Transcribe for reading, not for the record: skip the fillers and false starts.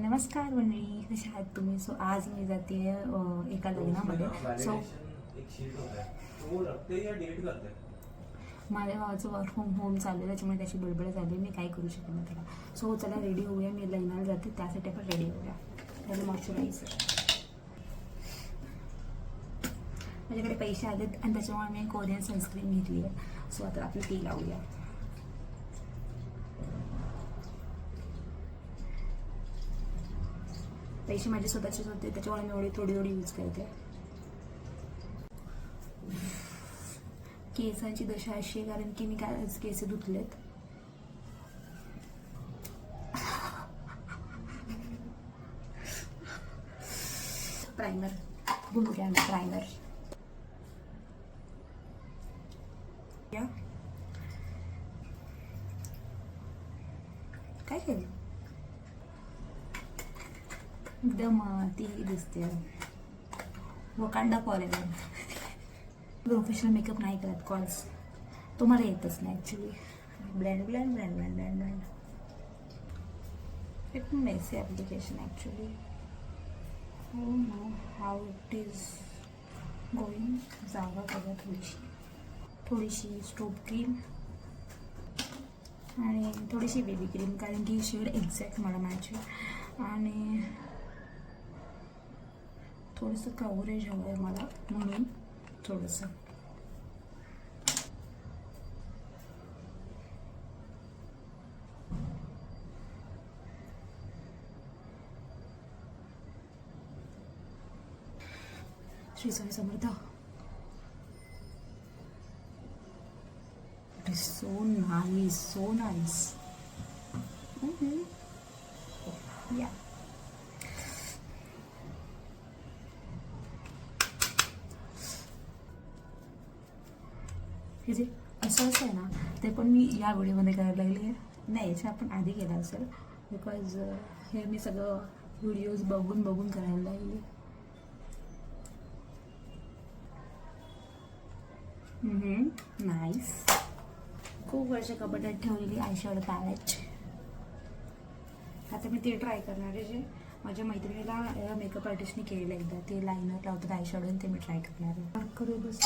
नमस्कार मंडळी, कशा आहात तुम्ही? सो आज मी जाते एका लग्नामध्ये. सो माझ्या भावाचं वर्क फ्रॉम होम चालू आहे, त्याच्यामुळे त्याची बडबड झाली, मी काय करू शकत नाही त्याला. सो चला रेडी होऊया, मी लग्नाला जाते त्यासाठी आपण रेडी होऊया. त्याला मॉइश्चरायझर माझ्याकडे पैसे आलेत आणि त्याच्यामुळे मी कोरियन सनस्क्रीन घेतली आहे. सो आता आपलं ती लावूया. पैसे माझे स्वतःचेच होते, त्याच्यामुळे मी एवढी थोडी यूज करते. केसांची दशा अशी आहे कारण की मी काय केस धुतलेत. प्रायमर घेऊया, प्रायमर काय केलं एकदम ती दिसते. Wakanda forever. प्रोफेशनल मेकअप नाही करत, कॉल्स तो मला येतच नाही actually. Bland bland bland bland bland bland it messy application actually. हो know how it is going. जागा बघा थोडीशी स्ट्रोब क्रीम आणि थोडीशी बेबी क्रीम, कारण की शेड एक्झॅक्ट मला मॅच आहे. आणि थोडंसं कव्हरेज हवं आहे मला, म्हणून थोडंसं Shri Swami Samarth. It is so nice, so nice. या हे जे असं आहे ना, ते पण मी या व्हिडिओमध्ये करायला लागली आहे. नाही, याच्या आपण आधी केलं असेल, बिकॉज हे मी सगळं व्हिडिओज बघून करायला लागली. नाईस. खूप वर्ष कपाटात ठेवलेली आयशॅडो पॅलेट. आता मी ते ट्राय करणार आहे, जे माझ्या मैत्रिणीला मेकअप आर्टिस्टने केलेलं एकदा. ते लायनर लावतात आयशॅडो, ते मी ट्राय करणार आहे. करू बस.